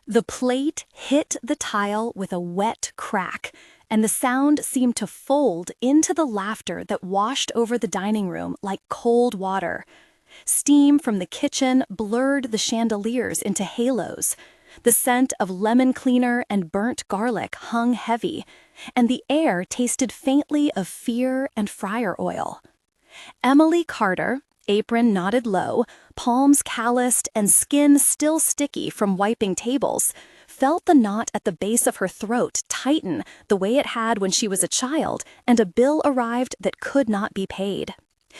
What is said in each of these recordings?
The plate hit the tile with a wet crack, and the sound seemed to fold into the laughter that washed over the dining room like cold water. Steam from the kitchen blurred the chandeliers into halos. The scent of lemon cleaner and burnt garlic hung heavy, and the air tasted faintly of fear and fryer oil. Emily Carter, apron knotted low, palms calloused and skin still sticky from wiping tables, felt the knot at the base of her throat tighten the way it had when she was a child, and a bill arrived that could not be paid.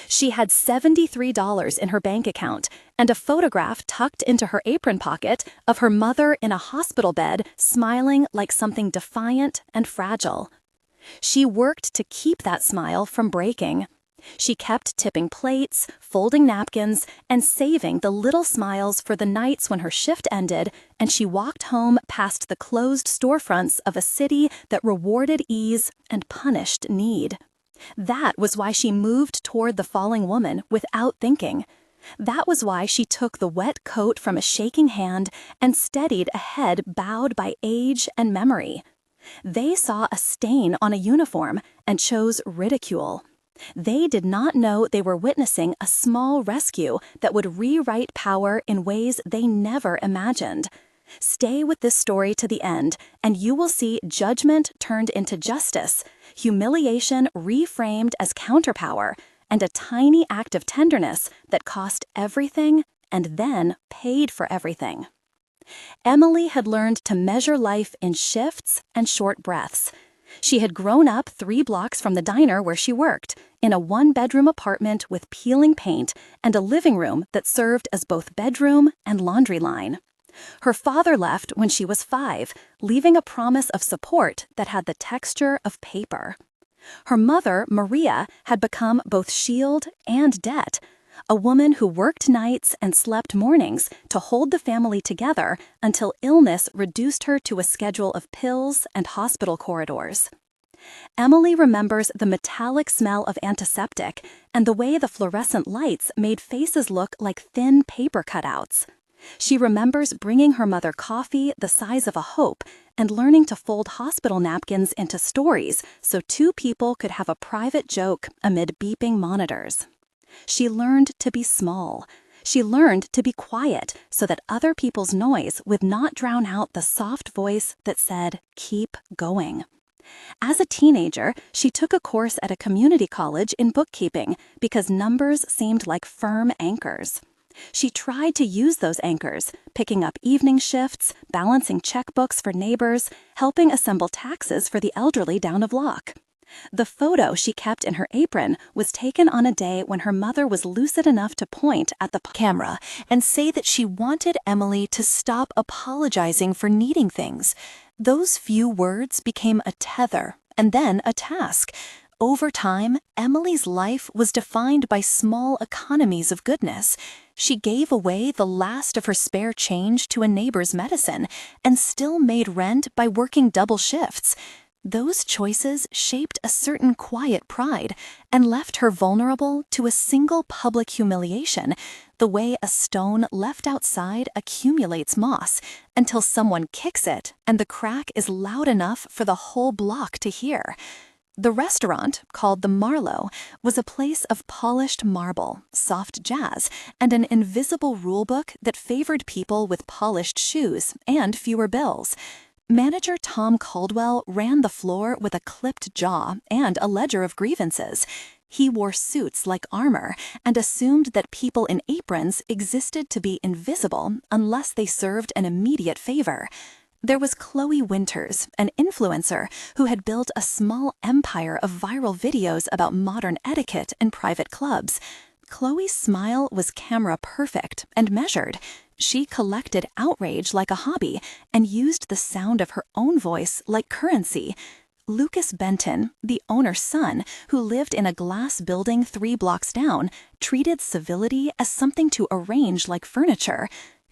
She had $73 in her bank account and a photograph tucked into her apron pocket of her mother in a hospital bed, smiling like something defiant and fragile. She worked to keep that smile from breaking. She kept tipping plates, folding napkins, and saving the little smiles for the nights when her shift ended and she walked home past the closed storefronts of a city that rewarded ease and punished need. That was why she moved toward the falling woman without thinking. That was why she took the wet coat from a shaking hand and steadied a head bowed by age and memory. They saw a stain on a uniform and chose ridicule. They did not know they were witnessing a small rescue that would rewrite power in ways they never imagined. Stay with this story to the end, and you will see judgment turned into justice, humiliation reframed as counterpower, and a tiny act of tenderness that cost everything and then paid for everything. Emily had learned to measure life in shifts and short breaths. She had grown up 3 blocks from the diner where she worked, in a 1-bedroom apartment with peeling paint and a living room that served as both bedroom and laundry line. Her father left when she was 5, leaving a promise of support that had the texture of paper. Her mother, Maria, had become both shield and debt, a woman who worked nights and slept mornings to hold the family together until illness reduced her to a schedule of pills and hospital corridors. Emily remembers the metallic smell of antiseptic and the way the fluorescent lights made faces look like thin paper cutouts. She remembers bringing her mother coffee the size of a hope and learning to fold hospital napkins into stories so 2 people could have a private joke amid beeping monitors. She learned to be small. She learned to be quiet so that other people's noise would not drown out the soft voice that said, "Keep going." As a teenager, she took a course at a community college in bookkeeping because numbers seemed like firm anchors. She tried to use those anchors, picking up evening shifts, balancing checkbooks for neighbors, helping assemble taxes for the elderly down a block. The photo she kept in her apron was taken on a day when her mother was lucid enough to point at the camera and say that she wanted Emily to stop apologizing for needing things. Those few words became a tether and then a task. Over time, Emily's life was defined by small economies of goodness. She gave away the last of her spare change to a neighbor's medicine and still made rent by working double shifts. Those choices shaped a certain quiet pride and left her vulnerable to a single public humiliation, the way a stone left outside accumulates moss until someone kicks it and the crack is loud enough for the whole block to hear. The restaurant, called the Marlowe, was a place of polished marble, soft jazz, and an invisible rulebook that favored people with polished shoes and fewer bills. Manager Tom Caldwell ran the floor with a clipped jaw and a ledger of grievances. He wore suits like armor and assumed that people in aprons existed to be invisible unless they served an immediate favor. There was Chloe Winters, an influencer who had built a small empire of viral videos about modern etiquette in private clubs. Chloe's smile was camera perfect and measured. She collected outrage like a hobby and used the sound of her own voice like currency. Lucas Benton, the owner's son, who lived in a glass building 3 blocks down, treated civility as something to arrange like furniture.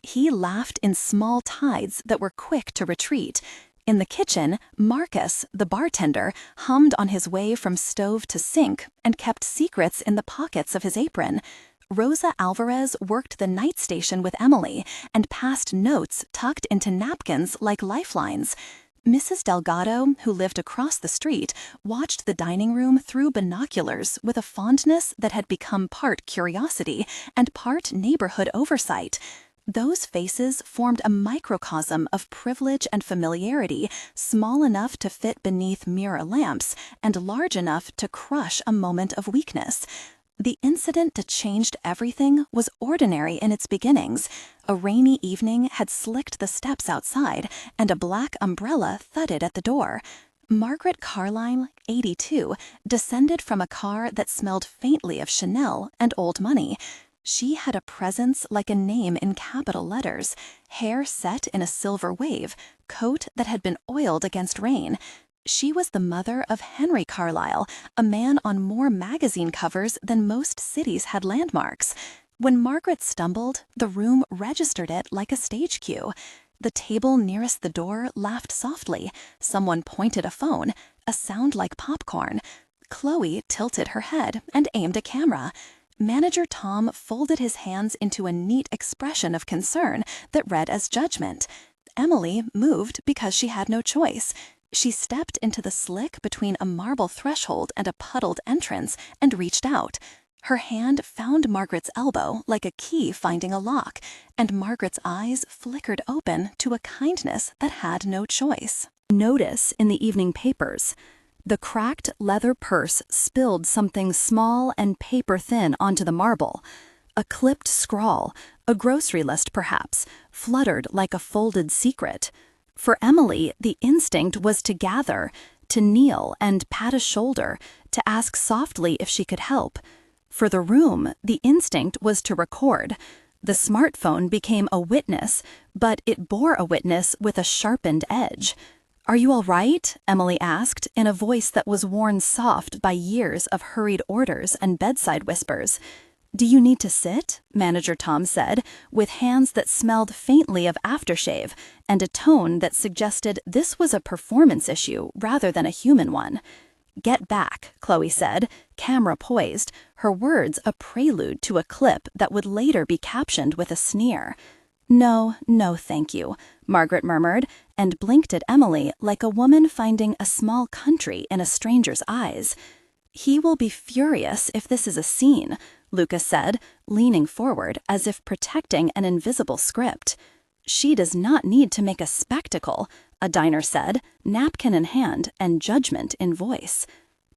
He laughed in small tides that were quick to retreat. In the kitchen, Marcus, the bartender, hummed on his way from stove to sink and kept secrets in the pockets of his apron. Rosa Alvarez worked the night station with Emily and passed notes tucked into napkins like lifelines. Mrs. Delgado, who lived across the street, watched the dining room through binoculars with a fondness that had become part curiosity and part neighborhood oversight. Those faces formed a microcosm of privilege and familiarity, small enough to fit beneath mirror lamps and large enough to crush a moment of weakness. The incident that changed everything was ordinary in its beginnings. A rainy evening had slicked the steps outside, and a black umbrella thudded at the door. Margaret Carlisle, 82, descended from a car that smelled faintly of Chanel and old money. She had a presence like a name in capital letters, hair set in a silver wave, coat that had been oiled against rain. She was the mother of Henry Carlisle, a man on more magazine covers than most cities had landmarks. When Margaret stumbled, the room registered it like a stage cue. The table nearest the door laughed softly. Someone pointed a phone, a sound like popcorn. Chloe tilted her head and aimed a camera. Manager Tom folded his hands into a neat expression of concern that read as judgment. Emily moved because she had no choice. She stepped into the slick between a marble threshold and a puddled entrance and reached out. Her hand found Margaret's elbow like a key finding a lock, and Margaret's eyes flickered open to a kindness that had no choice. Notice in the evening papers. The cracked leather purse spilled something small and paper-thin onto the marble. A clipped scrawl, a grocery list perhaps, fluttered like a folded secret. For Emily, the instinct was to gather, to kneel and pat a shoulder, to ask softly if she could help. For the room, the instinct was to record. The smartphone became a witness, but it bore a witness with a sharpened edge. "Are you all right?" Emily asked, in a voice that was worn soft by years of hurried orders and bedside whispers. "Do you need to sit?" Manager Tom said, with hands that smelled faintly of aftershave and a tone that suggested this was a performance issue rather than a human one. "Get back," Chloe said, camera poised, her words a prelude to a clip that would later be captioned with a sneer. "No, no, thank you," Margaret murmured, and blinked at Emily like a woman finding a small country in a stranger's eyes. "He will be furious if this is a scene," Lucas said, leaning forward as if protecting an invisible script. "She does not need to make a spectacle," a diner said, napkin in hand and judgment in voice.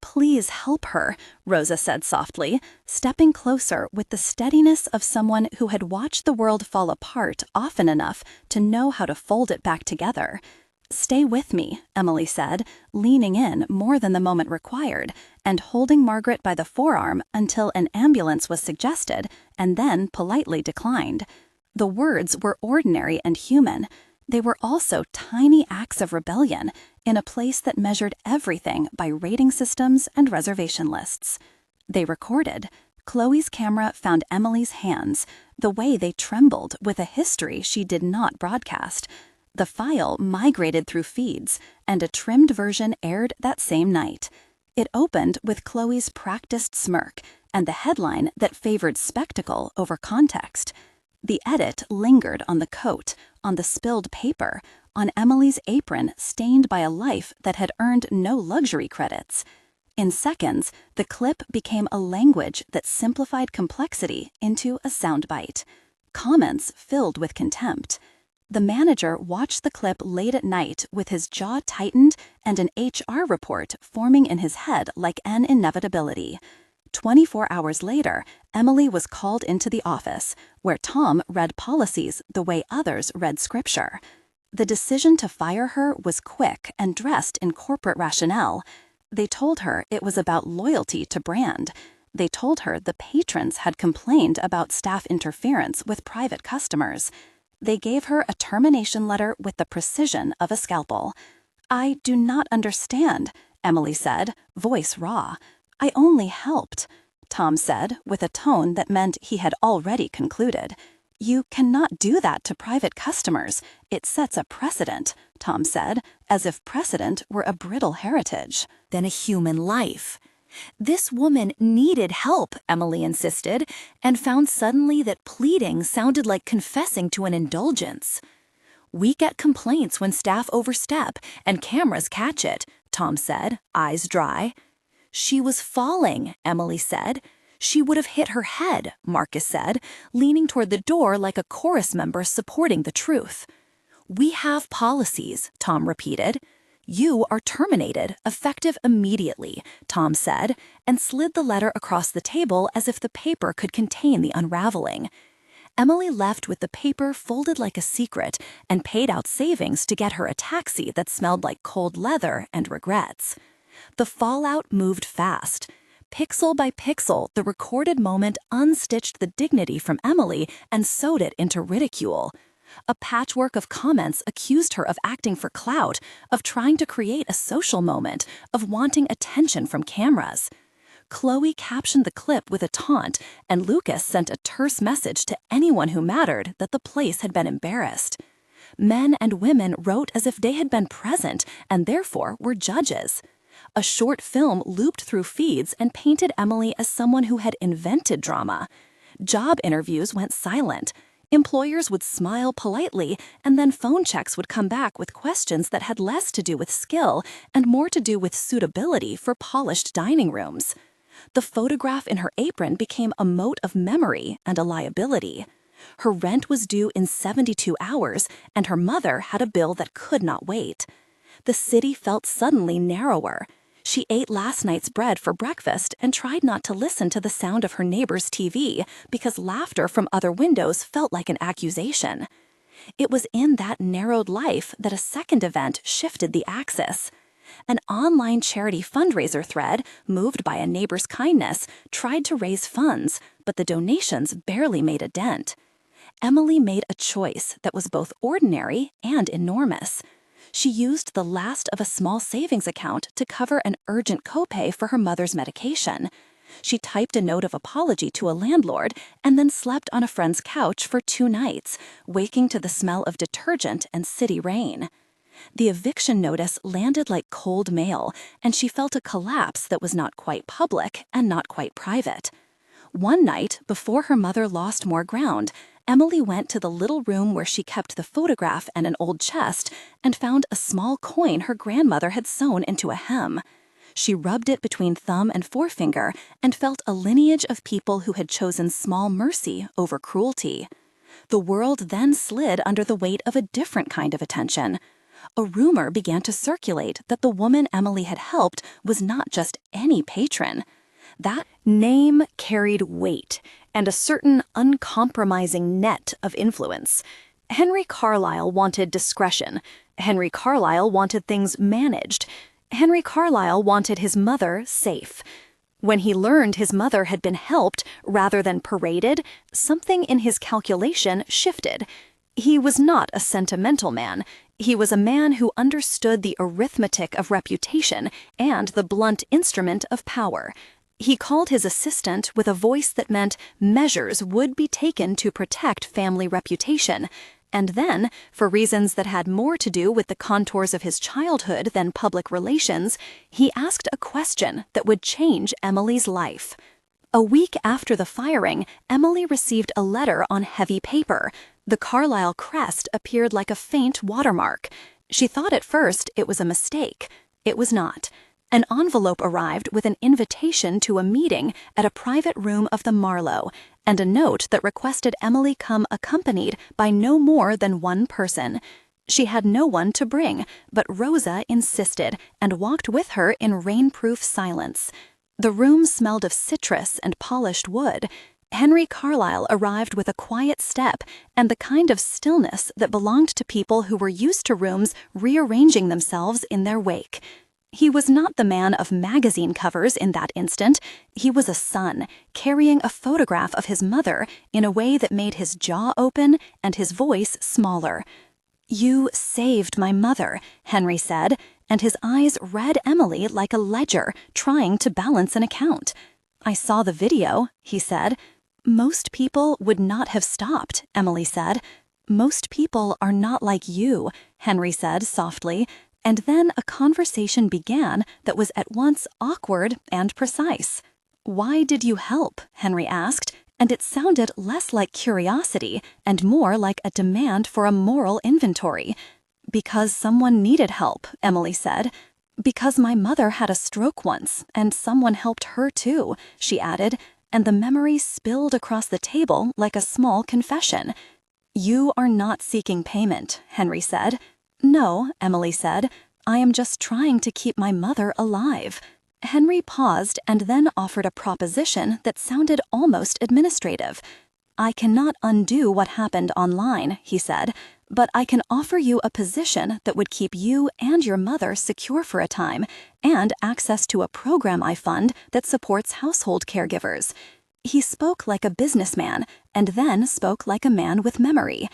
"Please help her," Rosa said softly, stepping closer with the steadiness of someone who had watched the world fall apart often enough to know how to fold it back together. "Stay with me," Emily said, leaning in more than the moment required, and holding Margaret by the forearm until an ambulance was suggested and then politely declined. The words were ordinary and human. They were also tiny acts of rebellion in a place that measured everything by rating systems and reservation lists. They recorded. Chloe's camera found Emily's hands, the way they trembled with a history she did not broadcast. The file migrated through feeds, and a trimmed version aired that same night. It opened with Chloe's practiced smirk and the headline that favored spectacle over context. The edit lingered on the coat, on the spilled paper, on Emily's apron stained by a life that had earned no luxury credits. In seconds, the clip became a language that simplified complexity into a soundbite. Comments filled with contempt. The manager watched the clip late at night with his jaw tightened and an HR report forming in his head like an inevitability. 24 hours later, Emily was called into the office, where Tom read policies the way others read scripture. The decision to fire her was quick and dressed in corporate rationale. They told her it was about loyalty to brand. They told her the patrons had complained about staff interference with private customers. They gave her a termination letter with the precision of a scalpel. "I do not understand," Emily said, voice raw. "I only helped," Tom said, with a tone that meant he had already concluded. "You cannot do that to private customers. It sets a precedent," Tom said, as if precedent were a brittle heritage. Than a human life. This woman needed help, Emily insisted, and found suddenly that pleading sounded like confessing to an indulgence. "We get complaints when staff overstep, and cameras catch it," Tom said, eyes dry. "She was falling," Emily said. "She would have hit her head," Marcus said, leaning toward the door like a chorus member supporting the truth. "We have policies," Tom repeated. "You are terminated, effective immediately," Tom said, and slid the letter across the table as if the paper could contain the unraveling. Emily left with the paper folded like a secret and paid out savings to get her a taxi that smelled like cold leather and regrets. The fallout moved fast. Pixel by pixel, the recorded moment unstitched the dignity from Emily and sewed it into ridicule. A patchwork of comments accused her of acting for clout, of trying to create a social moment, of wanting attention from cameras. Chloe captioned the clip with a taunt, and Lucas sent a terse message to anyone who mattered that the place had been embarrassed. Men and women wrote as if they had been present and therefore were judges. A short film looped through feeds and painted Emily as someone who had invented drama. Job interviews went silent. Employers would smile politely, and then phone checks would come back with questions that had less to do with skill and more to do with suitability for polished dining rooms. The photograph in her apron became a mote of memory and a liability. Her rent was due in 72 hours, and her mother had a bill that could not wait. The city felt suddenly narrower. She ate last night's bread for breakfast and tried not to listen to the sound of her neighbor's TV because laughter from other windows felt like an accusation. It was in that narrowed life that a second event shifted the axis. An online charity fundraiser thread, moved by a neighbor's kindness, tried to raise funds, but the donations barely made a dent. Emily made a choice that was both ordinary and enormous. She used the last of a small savings account to cover an urgent copay for her mother's medication. She typed a note of apology to a landlord and then slept on a friend's couch for 2 nights, waking to the smell of detergent and city rain. The eviction notice landed like cold mail, and she felt a collapse that was not quite public and not quite private. One night, before her mother lost more ground, Emily went to the little room where she kept the photograph and an old chest and found a small coin her grandmother had sewn into a hem. She rubbed it between thumb and forefinger and felt a lineage of people who had chosen small mercy over cruelty. The world then slid under the weight of a different kind of attention. A rumor began to circulate that the woman Emily had helped was not just any patron. That name carried weight and a certain uncompromising net of influence. Henry Carlisle wanted discretion. Henry Carlisle wanted things managed. Henry Carlisle wanted his mother safe. When he learned his mother had been helped rather than paraded, something in his calculation shifted. He was not a sentimental man. He was a man who understood the arithmetic of reputation and the blunt instrument of power. He called his assistant with a voice that meant measures would be taken to protect family reputation. And then, for reasons that had more to do with the contours of his childhood than public relations, he asked a question that would change Emily's life. A week after the firing, Emily received a letter on heavy paper. The Carlisle crest appeared like a faint watermark. She thought at first it was a mistake. It was not. An envelope arrived with an invitation to a meeting at a private room of the Marlowe, and a note that requested Emily come accompanied by no more than one person. She had no one to bring, but Rosa insisted and walked with her in rainproof silence. The room smelled of citrus and polished wood. Henry Carlisle arrived with a quiet step and the kind of stillness that belonged to people who were used to rooms rearranging themselves in their wake. He was not the man of magazine covers in that instant. He was a son, carrying a photograph of his mother in a way that made his jaw open and his voice smaller. "You saved my mother," Henry said, and his eyes read Emily like a ledger trying to balance an account. "I saw the video," he said. "Most people would not have stopped," Emily said. "Most people are not like you," Henry said softly. And then a conversation began that was at once awkward and precise. "Why did you help?" Henry asked, and it sounded less like curiosity and more like a demand for a moral inventory. "Because someone needed help," Emily said. "Because my mother had a stroke once, and someone helped her too," she added, and the memory spilled across the table like a small confession. "You are not seeking payment," Henry said. "No," Emily said. "I am just trying to keep my mother alive." Henry paused and then offered a proposition that sounded almost administrative. "I cannot undo what happened online," he said, "but I can offer you a position that would keep you and your mother secure for a time, and access to a program I fund that supports household caregivers." He spoke like a businessman, and then spoke like a man with memory.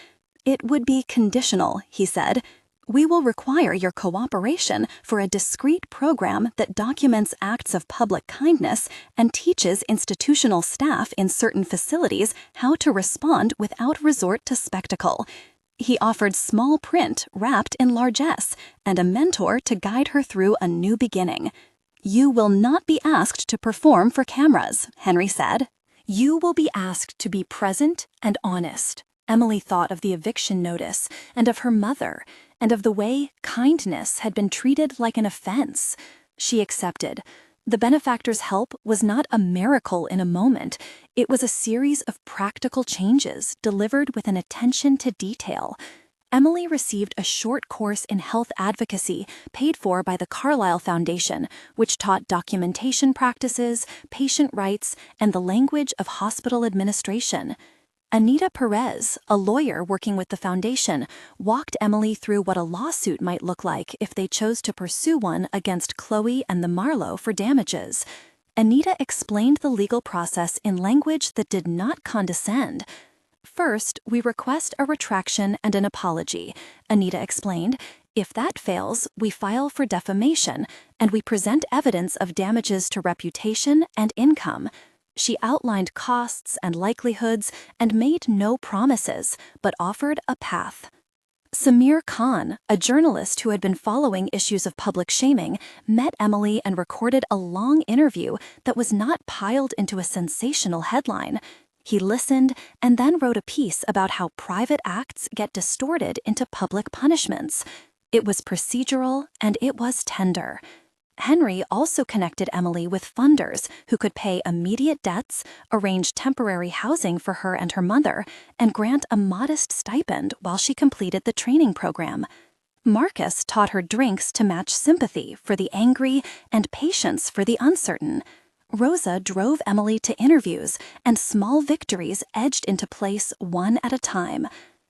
"It would be conditional," he said. "We will require your cooperation for a discrete program that documents acts of public kindness and teaches institutional staff in certain facilities how to respond without resort to spectacle." He offered small print wrapped in largesse and a mentor to guide her through a new beginning. "You will not be asked to perform for cameras," Henry said. "You will be asked to be present and honest." Emily thought of the eviction notice and of her mother and of the way kindness had been treated like an offense. She accepted. The benefactor's help was not a miracle in a moment. It was a series of practical changes delivered with an attention to detail. Emily received a short course in health advocacy paid for by the Carlisle Foundation, which taught documentation practices, patient rights, and the language of hospital administration. Anita Perez, a lawyer working with the foundation, walked Emily through what a lawsuit might look like if they chose to pursue one against Chloe and the Marlowe for damages. Anita explained the legal process in language that did not condescend. "First, we request a retraction and an apology," Anita explained. "If that fails, we file for defamation, and we present evidence of damages to reputation and income." She outlined costs and likelihoods and made no promises, but offered a path. Samir Khan, a journalist who had been following issues of public shaming, met Emily and recorded a long interview that was not piled into a sensational headline. He listened and then wrote a piece about how private acts get distorted into public punishments. It was procedural and it was tender. Henry also connected Emily with funders who could pay immediate debts, arrange temporary housing for her and her mother, and grant a modest stipend while she completed the training program. Marcus taught her drinks to match sympathy for the angry and patience for the uncertain. Rosa drove Emily to interviews, and small victories edged into place one at a time.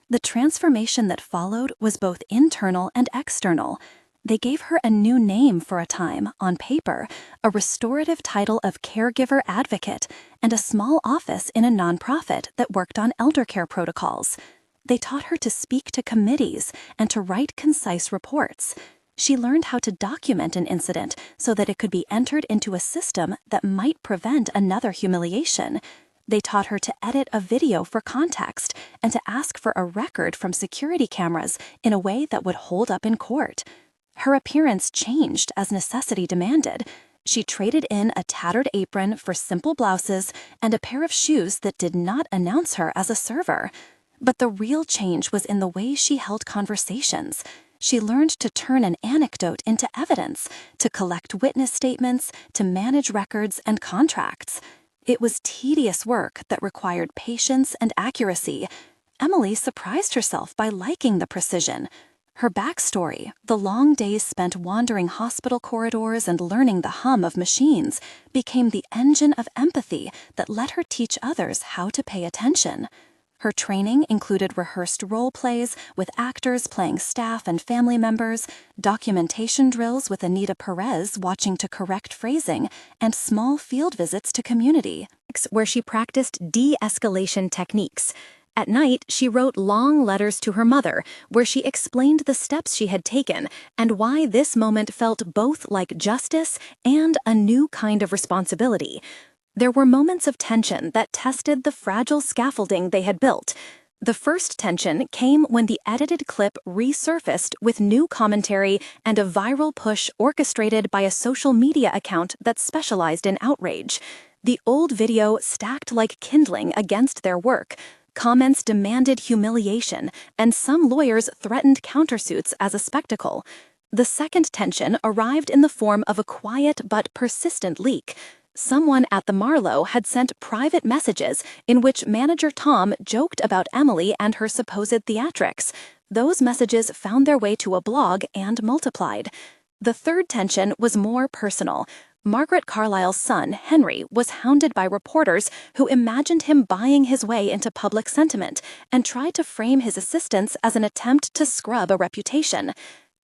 The transformation that followed was both internal and external. They gave her a new name for a time, on paper, a restorative title of caregiver advocate, and a small office in a nonprofit that worked on elder care protocols. They taught her to speak to committees and to write concise reports. She learned how to document an incident so that it could be entered into a system that might prevent another humiliation. They taught her to edit a video for context and to ask for a record from security cameras in a way that would hold up in court. Her appearance changed as necessity demanded. She traded in a tattered apron for simple blouses and a pair of shoes that did not announce her as a server. But the real change was in the way she held conversations. She learned to turn an anecdote into evidence, to collect witness statements, to manage records and contracts. It was tedious work that required patience and accuracy. Emily surprised herself by liking the precision. Her backstory, the long days spent wandering hospital corridors and learning the hum of machines, became the engine of empathy that let her teach others how to pay attention. Her training included rehearsed role plays with actors playing staff and family members, documentation drills with Anita Perez watching to correct phrasing, and small field visits to community, where she practiced de-escalation techniques. At night, she wrote long letters to her mother, where she explained the steps she had taken and why this moment felt both like justice and a new kind of responsibility. There were moments of tension that tested the fragile scaffolding they had built. The first tension came when the edited clip resurfaced with new commentary and a viral push orchestrated by a social media account that specialized in outrage. The old video stacked like kindling against their work. Comments demanded humiliation, and some lawyers threatened countersuits as a spectacle. The second tension arrived in the form of a quiet but persistent leak. Someone at the Marlowe had sent private messages in which manager Tom joked about Emily and her supposed theatrics. Those messages found their way to a blog and multiplied. The third tension was more personal. Margaret Carlisle's son, Henry, was hounded by reporters who imagined him buying his way into public sentiment and tried to frame his assistance as an attempt to scrub a reputation.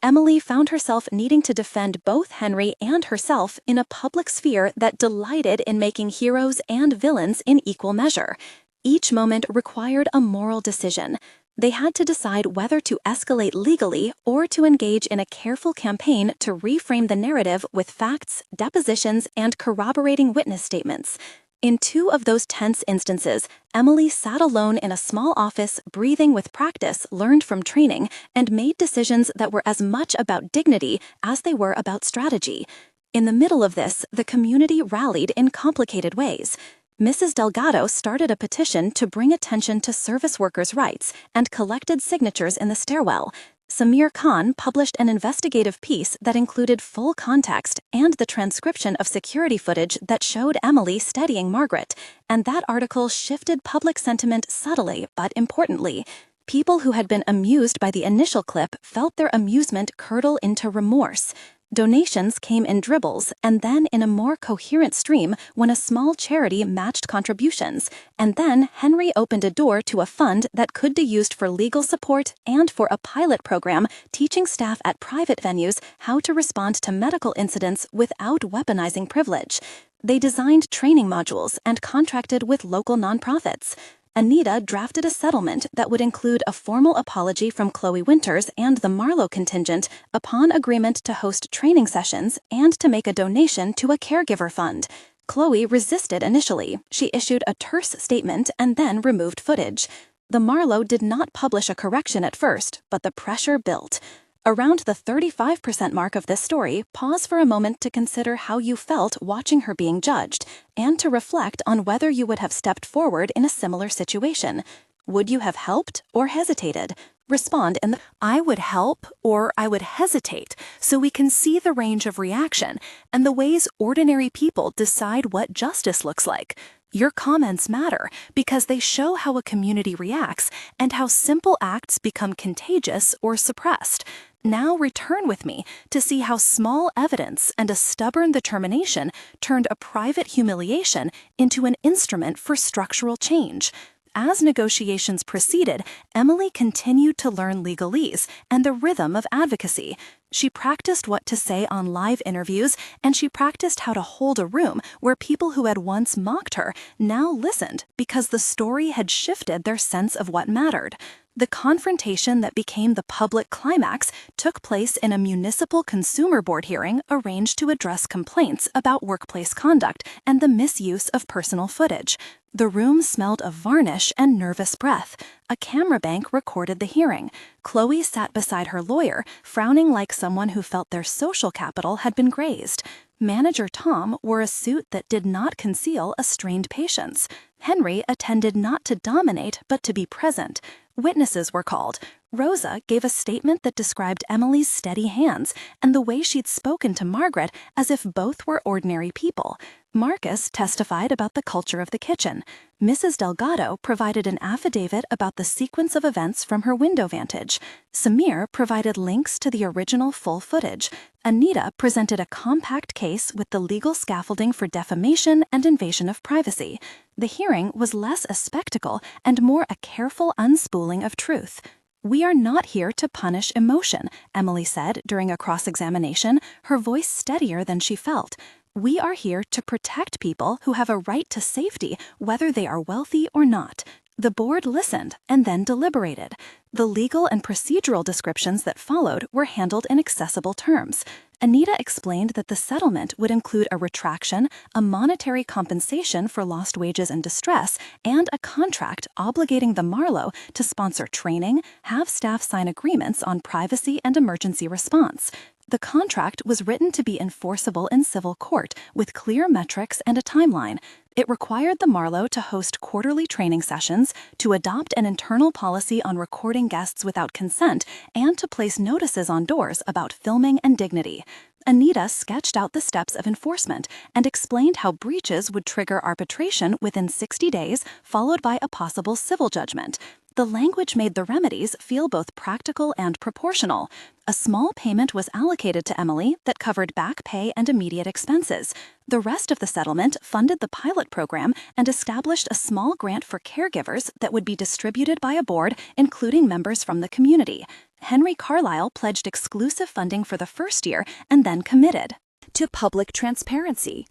Emily found herself needing to defend both Henry and herself in a public sphere that delighted in making heroes and villains in equal measure. Each moment required a moral decision. They had to decide whether to escalate legally or to engage in a careful campaign to reframe the narrative with facts, depositions, and corroborating witness statements. In two of those tense instances, Emily sat alone in a small office, breathing with practice learned from training, and made decisions that were as much about dignity as they were about strategy. In the middle of this, the community rallied in complicated ways. Mrs. Delgado started a petition to bring attention to service workers' rights and collected signatures in the stairwell. Samir Khan published an investigative piece that included full context and the transcription of security footage that showed Emily steadying Margaret, and that article shifted public sentiment subtly but importantly. People who had been amused by the initial clip felt their amusement curdle into remorse. Donations came in dribbles and then in a more coherent stream when a small charity matched contributions, and then Henry opened a door to a fund that could be used for legal support and for a pilot program teaching staff at private venues how to respond to medical incidents without weaponizing privilege. They designed training modules and contracted with local nonprofits. Anita drafted a settlement that would include a formal apology from Chloe Winters and the Marlowe contingent upon agreement to host training sessions and to make a donation to a caregiver fund. Chloe resisted initially. She issued a terse statement and then removed footage. The Marlowe did not publish a correction at first, but the pressure built. Around the 35% mark of this story, pause for a moment to consider how you felt watching her being judged, and to reflect on whether you would have stepped forward in a similar situation. Would you have helped or hesitated? Respond in the "I would help" or "I would hesitate" so we can see the range of reaction and the ways ordinary people decide what justice looks like. Your comments matter because they show how a community reacts and how simple acts become contagious or suppressed. Now return with me to see how small evidence and a stubborn determination turned a private humiliation into an instrument for structural change. As negotiations proceeded, Emily continued to learn legalese and the rhythm of advocacy. She practiced what to say on live interviews, and she practiced how to hold a room where people who had once mocked her now listened because the story had shifted their sense of what mattered. The confrontation that became the public climax took place in a municipal consumer board hearing arranged to address complaints about workplace conduct and the misuse of personal footage. The room smelled of varnish and nervous breath. A camera bank recorded the hearing. Chloe sat beside her lawyer, frowning like someone who felt their social capital had been grazed. Manager Tom wore a suit that did not conceal a strained patience. Henry attended not to dominate but to be present. Witnesses were called. Rosa gave a statement that described Emily's steady hands and the way she'd spoken to Margaret as if both were ordinary people. Marcus testified about the culture of the kitchen. Mrs. Delgado provided an affidavit about the sequence of events from her window vantage. Samir provided links to the original full footage. Anita presented a compact case with the legal scaffolding for defamation and invasion of privacy. The hearing was less a spectacle and more a careful unspooling of truth. "We are not here to punish emotion," Emily said during a cross-examination, her voice steadier than she felt. "We are here to protect people who have a right to safety, whether they are wealthy or not." The board listened and then deliberated. The legal and procedural descriptions that followed were handled in accessible terms. Anita explained that the settlement would include a retraction, a monetary compensation for lost wages and distress, and a contract obligating the Marlowe to sponsor training, have staff sign agreements on privacy and emergency response. The contract was written to be enforceable in civil court with clear metrics and a timeline. It required the Marlowe to host quarterly training sessions, to adopt an internal policy on recording guests without consent, and to place notices on doors about filming and dignity. Anita sketched out the steps of enforcement and explained how breaches would trigger arbitration within 60 days, followed by a possible civil judgment. The language made the remedies feel both practical and proportional. A small payment was allocated to Emily that covered back pay and immediate expenses. The rest of the settlement funded the pilot program and established a small grant for caregivers that would be distributed by a board, including members from the community. Henry Carlisle pledged exclusive funding for the first year and then committed to public transparency.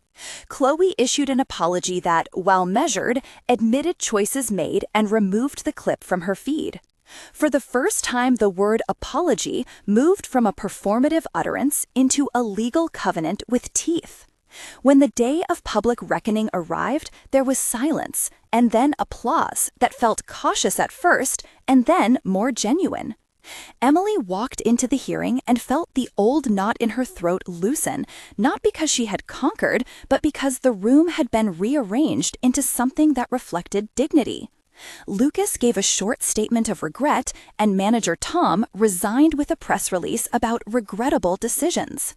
Chloe issued an apology that, while measured, admitted choices made and removed the clip from her feed. For the first time, the word apology moved from a performative utterance into a legal covenant with teeth. When the day of public reckoning arrived, there was silence, and then applause that felt cautious at first and then more genuine. Emily walked into the hearing and felt the old knot in her throat loosen, not because she had conquered, but because the room had been rearranged into something that reflected dignity. Lucas gave a short statement of regret, and manager Tom resigned with a press release about regrettable decisions.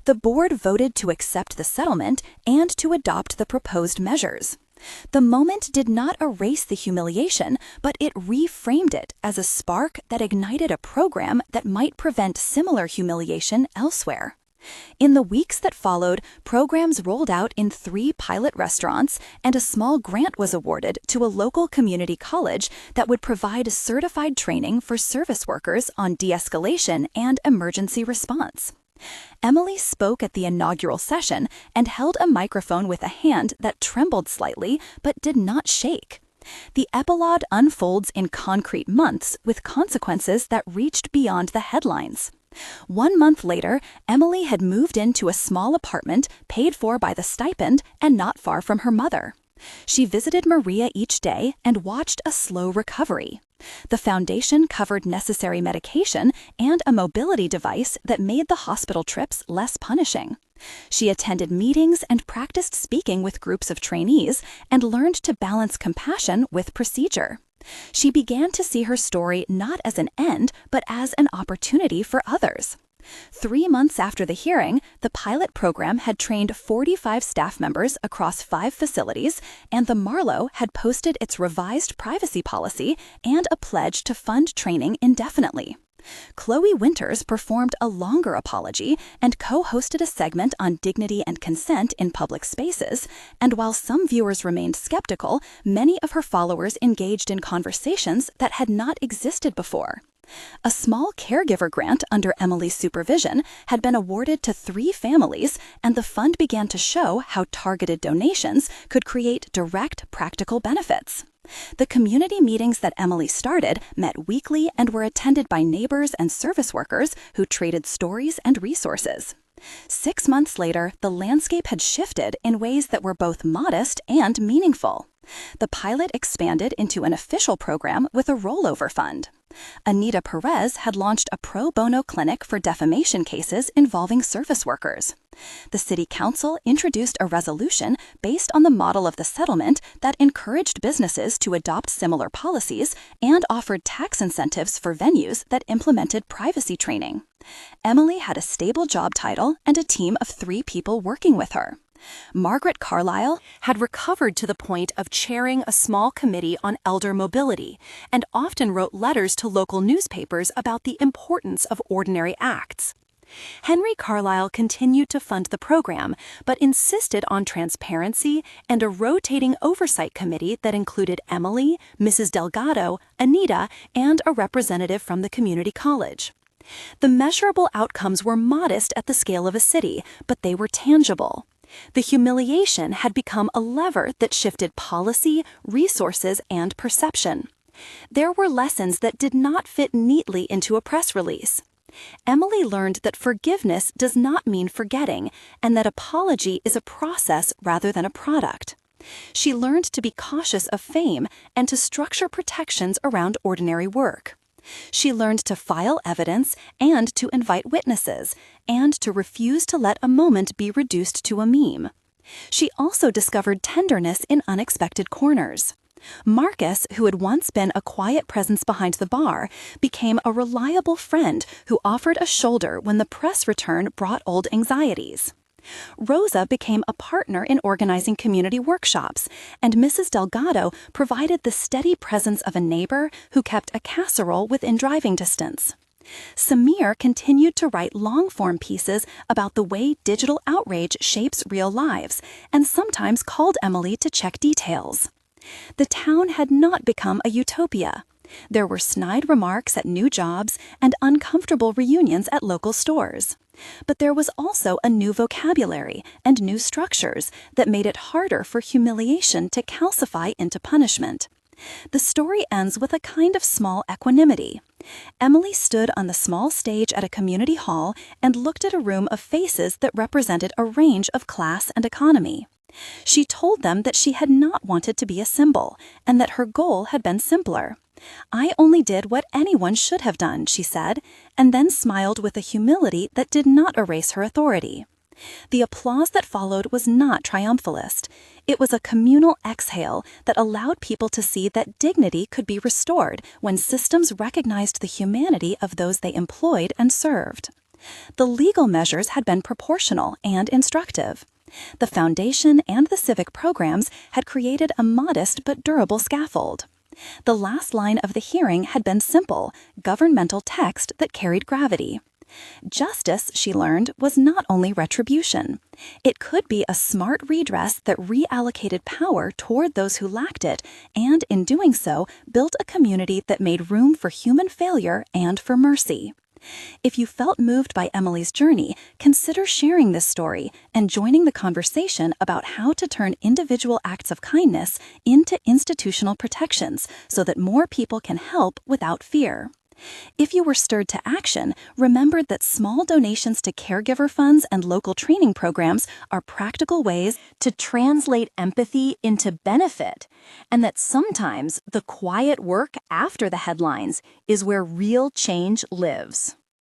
The board voted to accept the settlement and to adopt the proposed measures. The moment did not erase the humiliation, but it reframed it as a spark that ignited a program that might prevent similar humiliation elsewhere. In the weeks that followed, programs rolled out in 3 pilot restaurants, and a small grant was awarded to a local community college that would provide certified training for service workers on de-escalation and emergency response. Emily spoke at the inaugural session and held a microphone with a hand that trembled slightly but did not shake. The epilogue unfolds in concrete months with consequences that reached beyond the headlines. 1 month later, Emily had moved into a small apartment paid for by the stipend and not far from her mother. She visited Maria each day and watched a slow recovery. The foundation covered necessary medication and a mobility device that made the hospital trips less punishing. She attended meetings and practiced speaking with groups of trainees and learned to balance compassion with procedure. She began to see her story not as an end, but as an opportunity for others. 3 months after the hearing, the pilot program had trained 45 staff members across 5 facilities, and the Marlowe had posted its revised privacy policy and a pledge to fund training indefinitely. Chloe Winters performed a longer apology and co-hosted a segment on dignity and consent in public spaces, and while some viewers remained skeptical, many of her followers engaged in conversations that had not existed before. A small caregiver grant under Emily's supervision had been awarded to 3 families, and the fund began to show how targeted donations could create direct, practical benefits. The community meetings that Emily started met weekly and were attended by neighbors and service workers who traded stories and resources. 6 months later, the landscape had shifted in ways that were both modest and meaningful. The pilot expanded into an official program with a rollover fund. Anita Perez had launched a pro bono clinic for defamation cases involving service workers. The City Council introduced a resolution based on the model of the settlement that encouraged businesses to adopt similar policies and offered tax incentives for venues that implemented privacy training. Emily had a stable job title and a team of 3 people working with her. Margaret Carlisle had recovered to the point of chairing a small committee on elder mobility and often wrote letters to local newspapers about the importance of ordinary acts. Henry Carlisle continued to fund the program, but insisted on transparency and a rotating oversight committee that included Emily, Mrs. Delgado, Anita, and a representative from the community college. The measurable outcomes were modest at the scale of a city, but they were tangible. The humiliation had become a lever that shifted policy, resources, and perception. There were lessons that did not fit neatly into a press release. Emily learned that forgiveness does not mean forgetting, and that apology is a process rather than a product. She learned to be cautious of fame and to structure protections around ordinary work. She learned to file evidence and to invite witnesses, and to refuse to let a moment be reduced to a meme. She also discovered tenderness in unexpected corners. Marcus, who had once been a quiet presence behind the bar, became a reliable friend who offered a shoulder when the press return brought old anxieties. Rosa became a partner in organizing community workshops, and Mrs. Delgado provided the steady presence of a neighbor who kept a casserole within driving distance. Samir continued to write long-form pieces about the way digital outrage shapes real lives, and sometimes called Emily to check details. The town had not become a utopia. There were snide remarks at new jobs and uncomfortable reunions at local stores. But there was also a new vocabulary and new structures that made it harder for humiliation to calcify into punishment. The story ends with a kind of small equanimity. Emily stood on the small stage at a community hall and looked at a room of faces that represented a range of class and economy. She told them that she had not wanted to be a symbol, and that her goal had been simpler. "I only did what anyone should have done," she said, and then smiled with a humility that did not erase her authority. The applause that followed was not triumphalist. It was a communal exhale that allowed people to see that dignity could be restored when systems recognized the humanity of those they employed and served. The legal measures had been proportional and instructive. The foundation and the civic programs had created a modest but durable scaffold. The last line of the hearing had been simple, governmental text that carried gravity. Justice, she learned, was not only retribution. It could be a smart redress that reallocated power toward those who lacked it, and in doing so, built a community that made room for human failure and for mercy. If you felt moved by Emily's journey, consider sharing this story and joining the conversation about how to turn individual acts of kindness into institutional protections so that more people can help without fear. If you were stirred to action, remember that small donations to caregiver funds and local training programs are practical ways to translate empathy into benefit, and that sometimes the quiet work after the headlines is where real change lives.